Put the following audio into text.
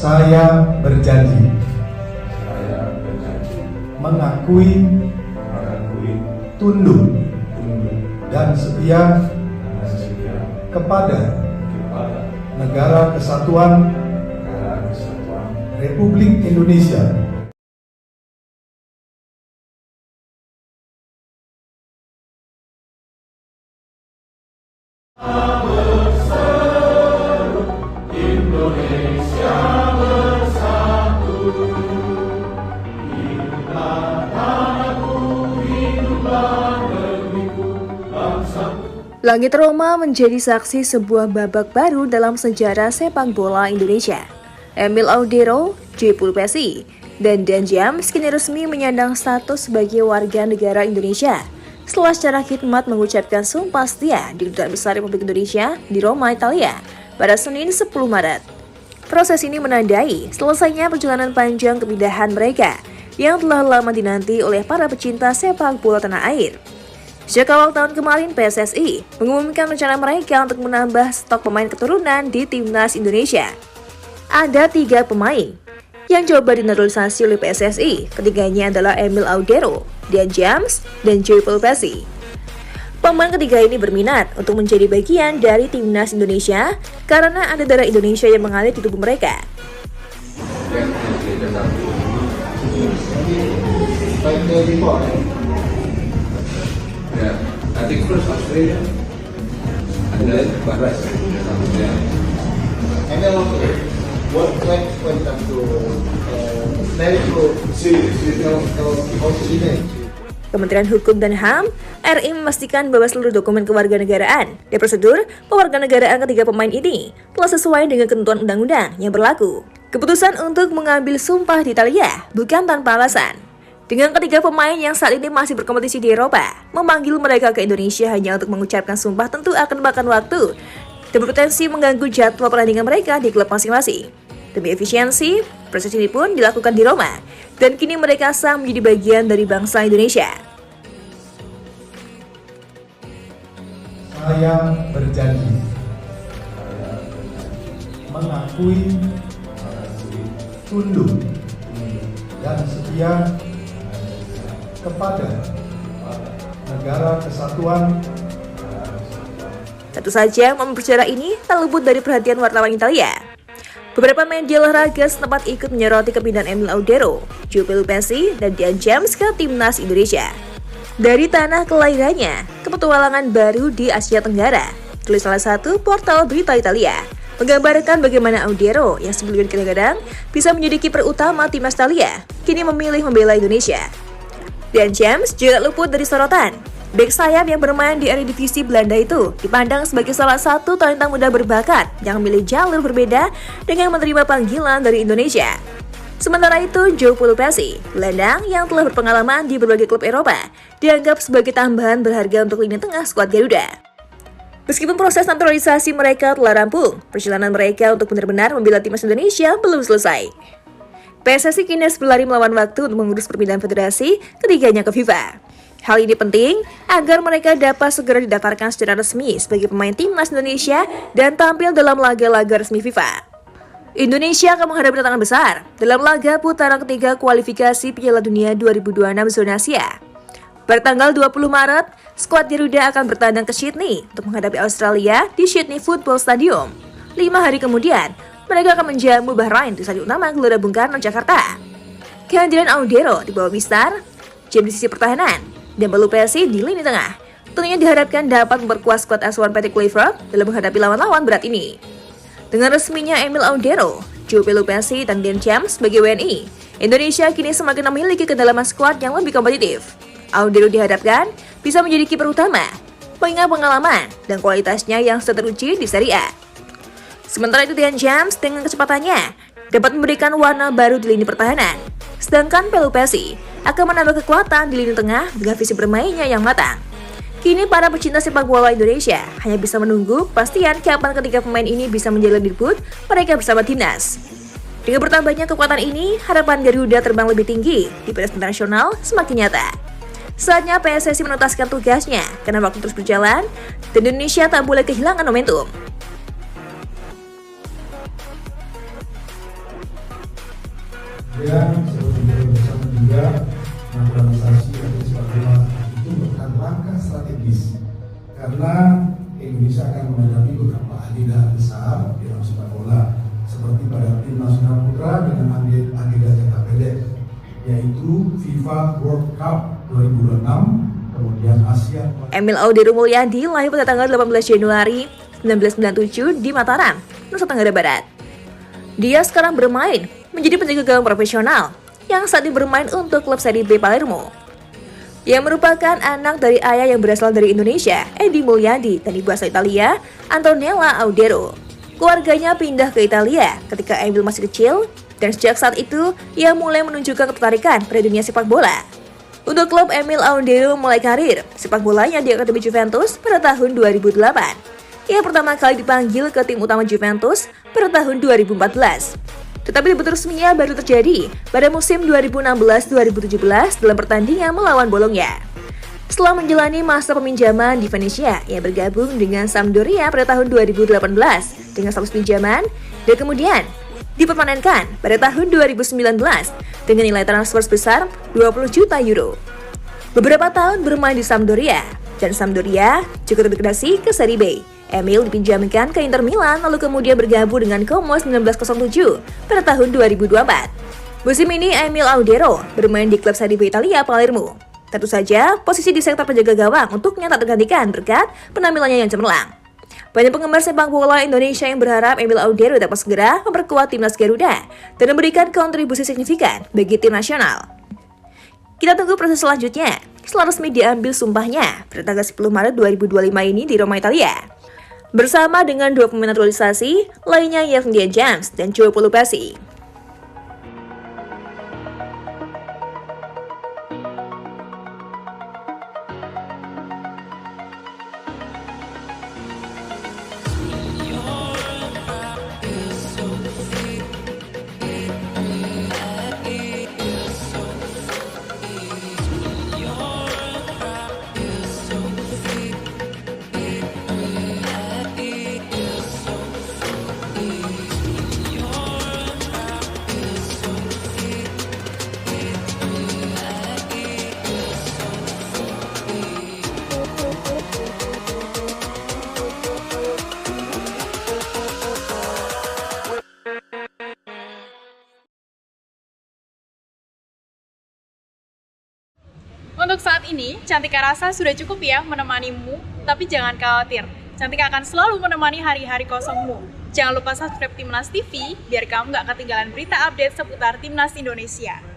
Saya berjanji mengakui, tunduk, dan setia kepada Negara Kesatuan Republik Indonesia Langit Roma menjadi saksi sebuah babak baru dalam sejarah sepak bola Indonesia. Emil Audero, Joey Pulpesi, dan Dan James kini resmi menyandang status sebagai warga negara Indonesia setelah secara khidmat mengucapkan sumpah setia di Kedutaan Besar Republik Indonesia di Roma, Italia pada Senin 10 Maret. Proses ini menandai selesainya perjalanan panjang kepindahan mereka yang telah lama dinanti oleh para pecinta sepak bola tanah air. Sejak awal tahun kemarin, PSSI mengumumkan rencana mereka untuk menambah stok pemain keturunan di Timnas Indonesia. Ada 3 pemain yang coba dinaturalisasi oleh PSSI. Ketiganya adalah Emil Audero, Dan James, dan Joey Pulpesi. Pemain ketiga ini berminat untuk menjadi bagian dari Timnas Indonesia karena ada darah Indonesia yang mengalir di tubuh mereka. Yeah, I think first Australia and then Bahrain. Yeah. And then also, what when it comes to medical Kementerian Hukum dan HAM RI memastikan bahwa seluruh dokumen kewarganegaraan dan prosedur kewarganegaraan ketiga pemain ini telah sesuai dengan ketentuan undang-undang yang berlaku. Keputusan untuk mengambil sumpah di Italia bukan tanpa alasan. Dengan ketiga pemain yang saat ini masih berkompetisi di Eropa, memanggil mereka ke Indonesia hanya untuk mengucapkan sumpah tentu akan memakan waktu dan berpotensi mengganggu jadwal pertandingan mereka di klub masing-masing. Demi efisiensi, proses ini pun dilakukan di Roma, dan kini mereka sah menjadi bagian dari bangsa Indonesia. saya berjanji mengakui, tunduk, dan setia kepada Negara Kesatuan. Tentu saja, momen bersejarah ini tak luput dari perhatian wartawan Italia. Beberapa media olahraga setempat ikut menyoroti kepindahan Emil Audero, Joey Pulpesi, dan Dan James ke Timnas Indonesia. Dari tanah kelahirannya ke petualangan baru di Asia Tenggara, tulis salah satu portal berita Italia, menggambarkan bagaimana Audero yang sebelumnya kadang-kadang bisa menjadi kiper utama Timnas Italia, kini memilih membela Indonesia. Dan James juga luput dari sorotan. Bek sayap yang bermain di Eredivisie Belanda itu dipandang sebagai salah satu talenta muda berbakat yang memilih jalur berbeda dengan menerima panggilan dari Indonesia. Sementara itu, Joey Pulpesi, gelandang yang telah berpengalaman di berbagai klub Eropa, dianggap sebagai tambahan berharga untuk lini tengah skuad Garuda. Meskipun proses naturalisasi mereka telah rampung, perjalanan mereka untuk benar-benar membela timnas Indonesia belum selesai. PSSI kini berlari melawan waktu untuk mengurus perpindahan federasi ketiganya ke FIFA. Hal ini penting agar mereka dapat segera didaftarkan secara resmi sebagai pemain timnas Indonesia dan tampil dalam laga-laga resmi FIFA. Indonesia akan menghadapi tantangan besar dalam laga putaran ketiga kualifikasi Piala Dunia 2026 zona Asia. Pada tanggal 20 Maret, skuad Garuda akan bertandang ke Sydney untuk menghadapi Australia di Sydney Football Stadium. 5 hari kemudian, mereka akan menjamu Bahrain di Stadion Utama Gelora Bung Karno, Jakarta. Kehadiran Audero di bawah Mistar, James di sisi pertahanan, dan Pulpesi di lini tengah tentunya diharapkan dapat memperkuat skuad asuhan Patrick Kluivert dalam menghadapi lawan-lawan berat ini. Dengan resminya Emil Audero, Joey Pulpesi, dan Dan James sebagai WNI, Indonesia kini semakin memiliki kedalaman skuad yang lebih kompetitif. Audero diharapkan bisa menjadi kiper utama, mengingat pengalaman dan kualitasnya yang sudah teruji di Serie A. Sementara itu, Dan James dengan kecepatannya dapat memberikan warna baru di lini pertahanan. Sedangkan Pulpesi akan menambah kekuatan di lini tengah dengan visi bermainnya yang matang. Kini para pecinta sepak bola Indonesia hanya bisa menunggu kepastian kapan ketiga pemain ini bisa menjalani debut mereka bersama timnas. Dengan bertambahnya kekuatan ini, harapan Garuda terbang lebih tinggi di pentas internasional semakin nyata. Saatnya PSSI menuntaskan tugasnya karena waktu terus berjalan dan Indonesia tak boleh kehilangan momentum. Dan seperti kita bersama juga naturalisasi atau sepak bola itu merupakan langkah strategis karena Indonesia akan menghadapi beberapa agenda besar di dalam sepak bola seperti pada tim nasional putra dengan agenda jangka pendek yaitu FIFA World Cup 2026, kemudian Asia. Emil Audero Mulyadi lahir pada tanggal 18 Januari 1997 di Mataram, Nusa Tenggara Barat. Dia sekarang bermain menjadi penjaga gawang profesional yang saat ini bermain untuk klub Serie B Palermo. Yang merupakan anak dari ayah yang berasal dari Indonesia, Edi Mulyadi, dan ibu asal Italia, Antonella Audero. Keluarganya pindah ke Italia ketika Emil masih kecil, dan sejak saat itu ia mulai menunjukkan ketertarikan pada dunia sepak bola. Untuk klub, Emil Audero mulai karir sepak bolanya di Akademi Juventus pada tahun 2008. Ia pertama kali dipanggil ke tim utama Juventus pada tahun 2014. Tetapi debut resminya baru terjadi pada musim 2016-2017 dalam pertandingan melawan Bologna. Setelah menjalani masa peminjaman di Venesia, ia bergabung dengan Sampdoria pada tahun 2018 dengan status pinjaman dan kemudian dipermanenkan pada tahun 2019 dengan nilai transfer sebesar 20 juta euro. Beberapa tahun bermain di Sampdoria, dan Sampdoria juga terdegradasi ke Serie B. Emil dipinjamkan ke Inter Milan lalu kemudian bergabung dengan Como 1907 pada tahun 2024. Musim ini Emil Audero bermain di klub Serie B Italia Palermo. Tentu saja posisi di sektor penjaga gawang untuknya tak tergantikan berkat penampilannya yang cemerlang. Banyak penggemar sepak bola Indonesia yang berharap Emil Audero dapat segera memperkuat timnas Garuda dan memberikan kontribusi signifikan bagi tim nasional. Kita tunggu proses selanjutnya setelah resmi diambil sumpahnya pada tanggal 10 Maret 2025 ini di Roma, Italia. Bersama dengan dua pemain naturalisasi lainnya yakni Dian James dan Joe Pelupasi. Untuk saat ini, Cantika rasa sudah cukup ya menemanimu, tapi jangan khawatir. Cantika akan selalu menemani hari-hari kosongmu. Jangan lupa subscribe Timnas TV, biar kamu gak ketinggalan berita update seputar Timnas Indonesia.